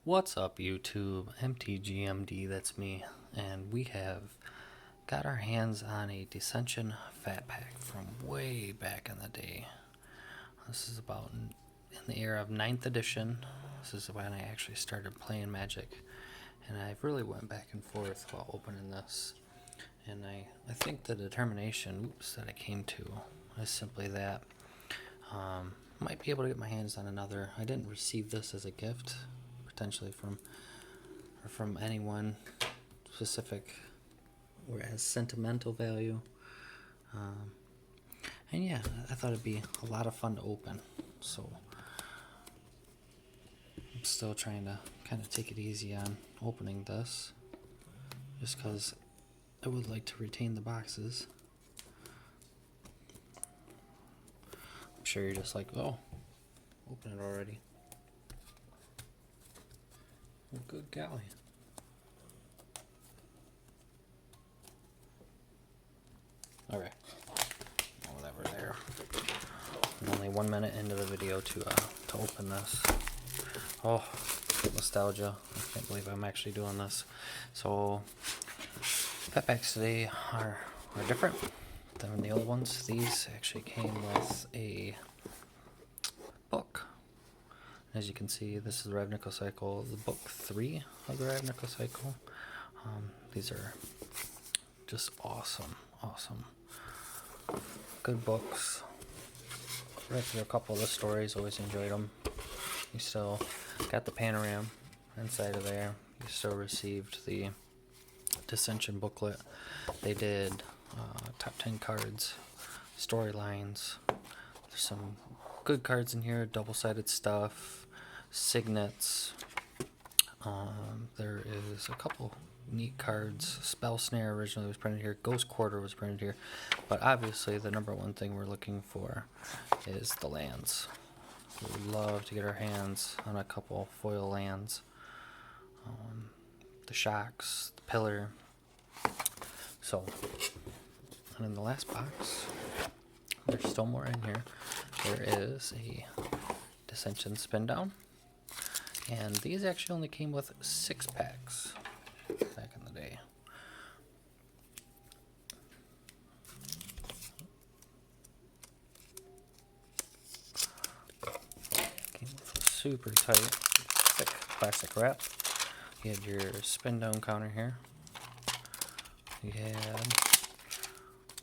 What's up, YouTube? MTG, that's me, and we have got our hands on a Dissension Fat Pack from way back in the day. This is about in the era of 9th edition. This is when I actually started playing Magic, and I really went back and forth while opening this. And I think the determination that I came to is simply that might be able to get my hands on another. I didn't receive this as a gift, potentially from anyone specific or as sentimental value. And yeah, I thought it'd be a lot of fun to open. So I'm still trying to kind of take it easy on opening this, just because I would like to retain the boxes. I'm sure you're just like, oh, open it already. Well, good golly. Alright. Whatever there. I'm only 1 minute into the video to open this. Oh, nostalgia. I can't believe I'm actually doing this. So, pet packs today are different than the old ones. These actually came with a book. As you can see, this is the Ravnica Cycle, the book 3 of the Ravnica Cycle. These are just awesome. Good books. Read through a couple of the stories, always enjoyed them. You still got the panorama inside of there. You still received the Dissension booklet. They did top 10 cards, storylines. There's some good cards in here, double-sided stuff, signets. There is a couple neat cards. Spell Snare originally was printed here. Ghost Quarter was printed here. But obviously the number one thing we're looking for is the lands. We would love to get our hands on a couple foil lands. The Shocks, the Pillar. So, and in the last box, there's still more in here. There is a Dissension Spin Down. And these actually only came with 6 packs back in the day. Came with a super tight, thick plastic wrap. You had your spin down counter here. You had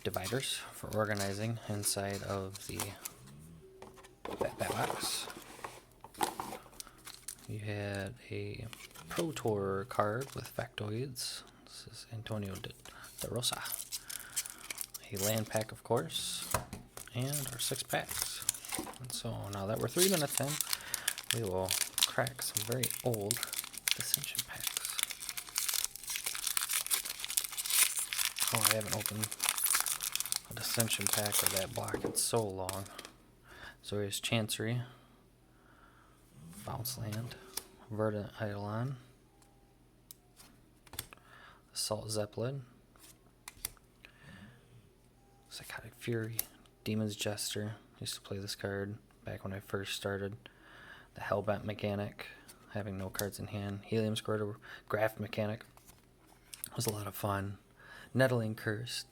dividers for organizing inside of the back box. You had a Pro Tour card with factoids. This is Antonio de Rosa. A land pack, of course, and our 6 packs. And so now that we're 3 minutes in, we will crack some very old Dissension packs. Oh, I haven't opened a Dissension pack of that block in so long. So here's Chancery, Bounce Land, Verdant Eidolon, Assault Zeppelin, Psychotic Fury, Demon's Jester. Used to play this card back when I first started. The Hellbent Mechanic, having no cards in hand. Helium Squirter, Graph Mechanic. Was a lot of fun. Nettling Curse,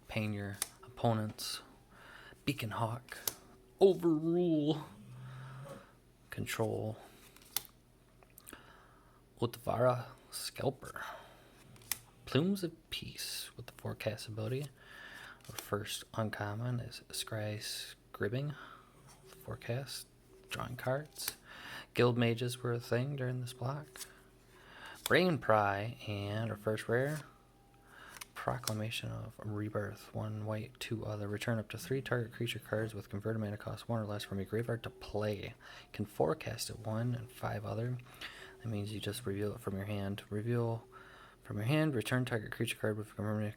Pain Your Opponents, Beacon Hawk, Overrule, Control, Utvara Scalper, Plumes of Peace with the forecast ability. Our first uncommon is Scry Scribbing, forecast, drawing cards. Guild Mages were a thing during this block. Brain Pry, and our first rare, Proclamation of Rebirth. 1 white, 2 other. Return up to 3 target creature cards with converted mana cost 1 or less from your graveyard to play. Can forecast it 1 and 5 other. That means you just reveal it from your hand. Reveal from your hand, return target creature card with converted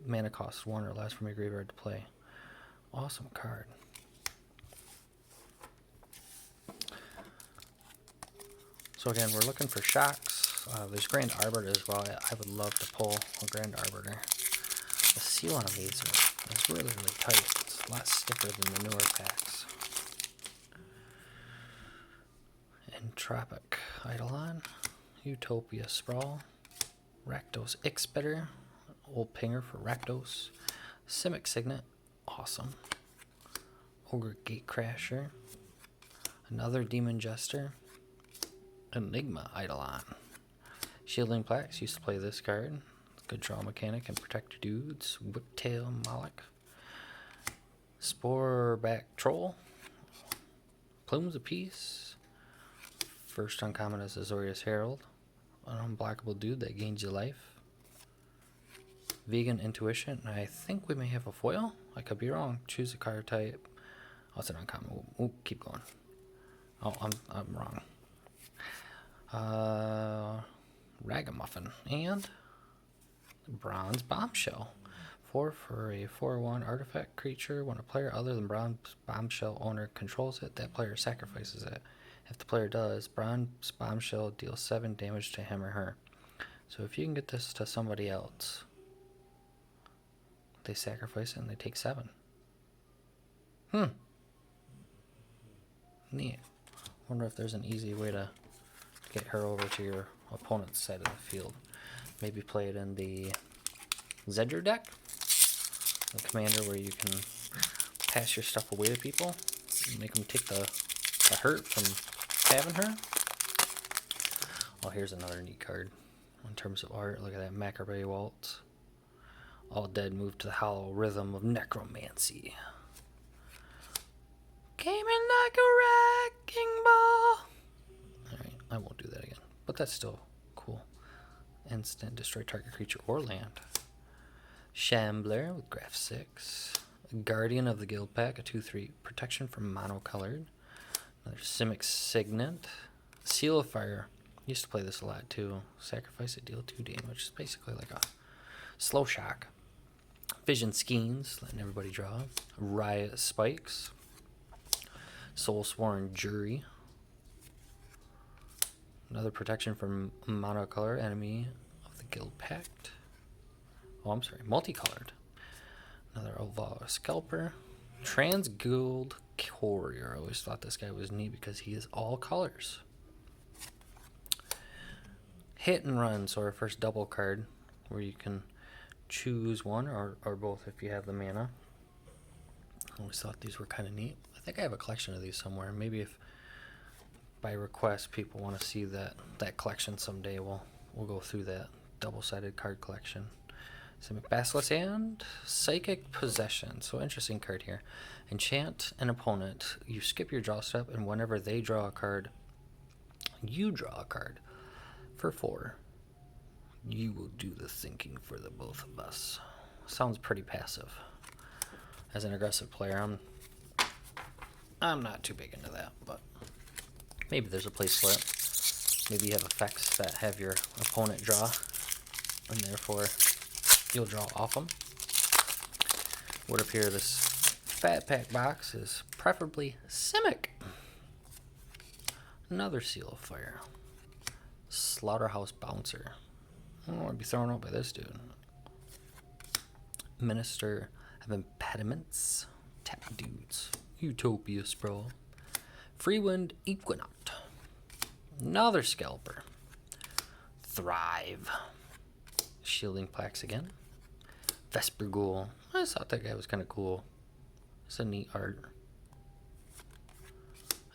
mana cost 1 or less from your graveyard to play. Awesome card. So again, we're looking for Shocks. There's Grand Arbiter as well. I would love to pull a Grand Arbiter. The seal on these is really tight. It's a lot stiffer than the newer packs. Tropic Eidolon, Utopia Sprawl, Rakdos Ixbitter, Old Pinger for Rakdos, Simic Signet, awesome, Ogre Gatecrasher, another Demon Jester, Enigma Eidolon. Shielding Plaques, used to play this card. Good draw mechanic and protect your dudes. Whiptail Moloch. Sporeback Troll. Plumes of Peace. First uncommon is Azorius Herald. An unblockable dude that gains you life. Vegan Intuition. I think we may have a foil. I could be wrong. Choose a card type. Oh, it's an uncommon. We'll keep going. Oh, I'm wrong. Ragamuffin and Bronze Bombshell. 4 for a 4/1 artifact creature. When a player other than Bronze Bombshell owner controls it, that player sacrifices it. If the player does, Bronze Bombshell deals 7 damage to him or her. So if you can get this to somebody else, they sacrifice it and they take 7. Neat. Wonder if there's an easy way to get her over to your opponent's side of the field. Maybe play it in the Zedger deck, the commander where you can pass your stuff away to people, make them take the hurt from having her. Oh, here's another neat card in terms of art. Look at that Maccaray Waltz. All dead move to the hollow rhythm of necromancy. Came in like a wrecking ball. Alright, I won't do that again. But that's still cool. Instant destroy target creature or land. Shambler with Graph 6. Guardian of the Guild Pack, a 2/3 protection from monocolored. Another Simic Signet. Seal of Fire. Used to play this a lot too. Sacrifice it, deal 2 damage. It's basically like a slow shock. Vision Schemes, letting everybody draw. Riot Spikes. Soulsworn Jury. Another protection from monocolor, enemy of the Guild Pact. Oh, I'm sorry, multicolored. Another Oval Scalper. Trans-Guild Courier. I always thought this guy was neat because he is all colors. Hit and Run, so our first double card where you can choose one or both if you have the mana. I always thought these were kind of neat. I think I have a collection of these somewhere. Maybe if by request people want to see that collection someday, we'll go through that double-sided card collection. Simic Basilisk and Psychic Possession. So interesting card here. Enchant an opponent. You skip your draw step, and whenever they draw a card, you draw a card. For 4. You will do the thinking for the both of us. Sounds pretty passive. As an aggressive player, I'm not too big into that, but maybe there's a place for it. Maybe you have effects that have your opponent draw, and therefore you'll draw off them. Would appear this fat pack box is preferably Simic. Another Seal of Fire. Slaughterhouse Bouncer. I don't want to be thrown out by this dude. Minister of Impediments. Tap dudes. Utopia Sprawl. Freewind Equinoct. Another Scalper. Thrive. Shielding Plaques again. Vesper Ghoul. I just thought that guy was kind of cool. It's a neat art.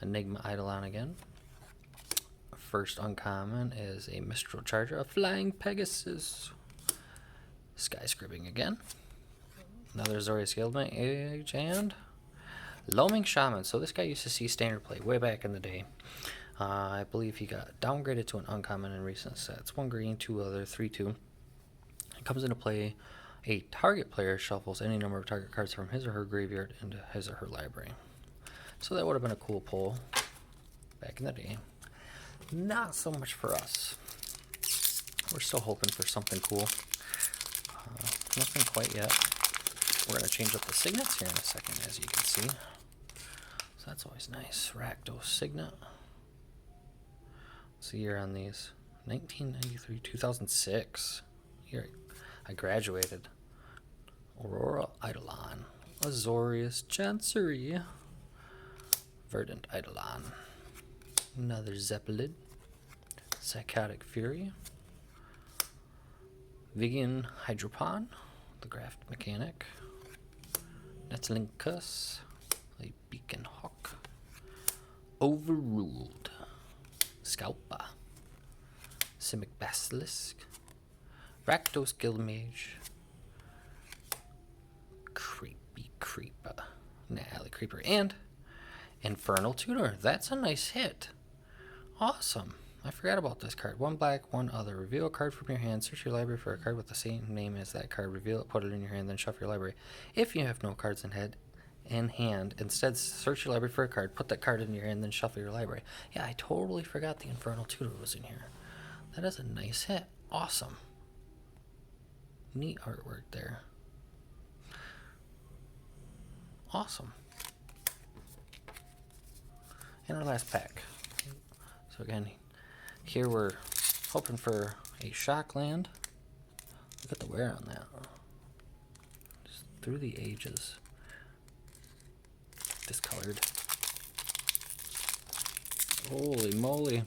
Enigma Eidolon again. First uncommon is a Mistral Charger, a Flying Pegasus. Sky Scribbing again. Another Azorius Guildmage and Loaming Shaman. So this guy used to see standard play way back in the day. I believe he got downgraded to an uncommon in recent sets. 1 green, 2 other, 3/2. It comes into play. A target player shuffles any number of target cards from his or her graveyard into his or her library. So that would have been a cool pull back in the day. Not so much for us. We're still hoping for something cool. Nothing quite yet. We're going to change up the signets here in a second, as you can see. So that's always nice. Rakdos Signet. What's the year on these? 1993, 2006. Here, I graduated. Aurora Eidolon. Azorius Chancery. Verdant Eidolon. Another Zeppelin. Psychotic Fury. Vegan Hydropon, the Graft Mechanic. Netzlinkus, a Beacon Hawk. Overruled. Scalpa. Simic Basilisk. Rakdos Guildmage. Creepy Creeper. Alley Creeper. And Infernal Tutor. That's a nice hit. Awesome. I forgot about this card. 1 black, 1 other. Reveal a card from your hand. Search your library for a card with the same name as that card. Reveal it, put it in your hand, then shuffle your library. If you have no cards in hand, instead search your library for a card, put that card in your hand, then shuffle your library. Yeah, I totally forgot the Infernal Tutor was in here. That is a nice hit. Awesome. Neat artwork there. Awesome. And our last pack. So again, here we're hoping for a shock land. Look at the wear on that. Just through the ages. Discolored. Holy moly.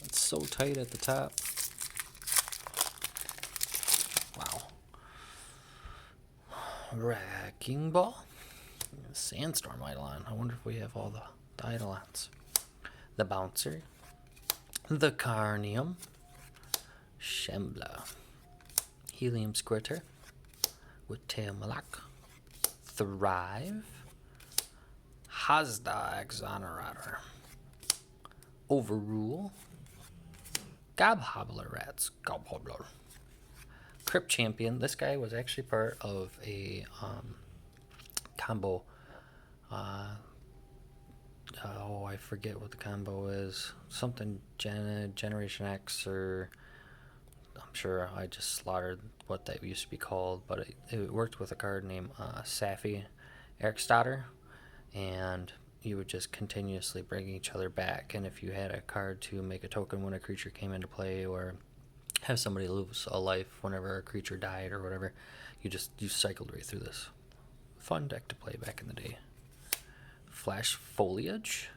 It's so tight at the top. Wow. Wrecking Ball. Sandstorm Eidolon. I wonder if we have all the Eidolons. The Bouncer. The Carnium. Shembla. Helium Squirter. With Tail Malak. Thrive. Hazda Exonerator. Overrule. Gobhobbler Rats. Gobhobbler. Crypt Champion. This guy was actually part of a combo. I forget what the combo is. Something Generation X, or I'm sure I just slaughtered what that used to be called, but it worked with a card named Safi Erikstotter, and you would just continuously bring each other back. And if you had a card to make a token when a creature came into play, or have somebody lose a life whenever a creature died or whatever, you cycled right through this. Fun deck to play back in the day. Flash Foliage.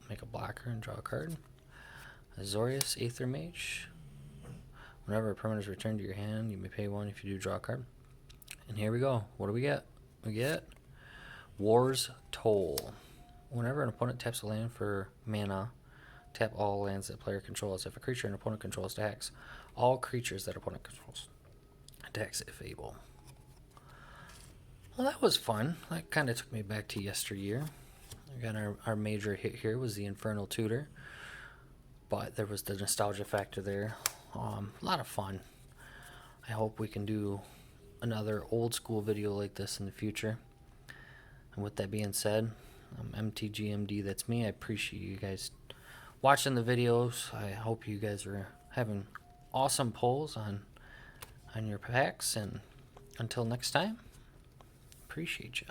Make a blocker and draw a card. Azorius Aether Mage. Whenever a permanent is returned to your hand, you may pay 1 if you do draw a card. And here we go. What do we get? We get War's Toll. Whenever an opponent taps a land for mana, tap all lands that player controls. If a creature an opponent controls attacks, all creatures that opponent controls attacks if able. Well, that was fun. That kind of took me back to yesteryear. Again, our major hit here was the Infernal Tutor, but there was the nostalgia factor there. A lot of fun. I hope we can do another old school video like this in the future. And with that being said, I'm MTGMD, that's me. I appreciate you guys watching the videos. I hope you guys are having awesome pulls on your packs, and until next time, appreciate you.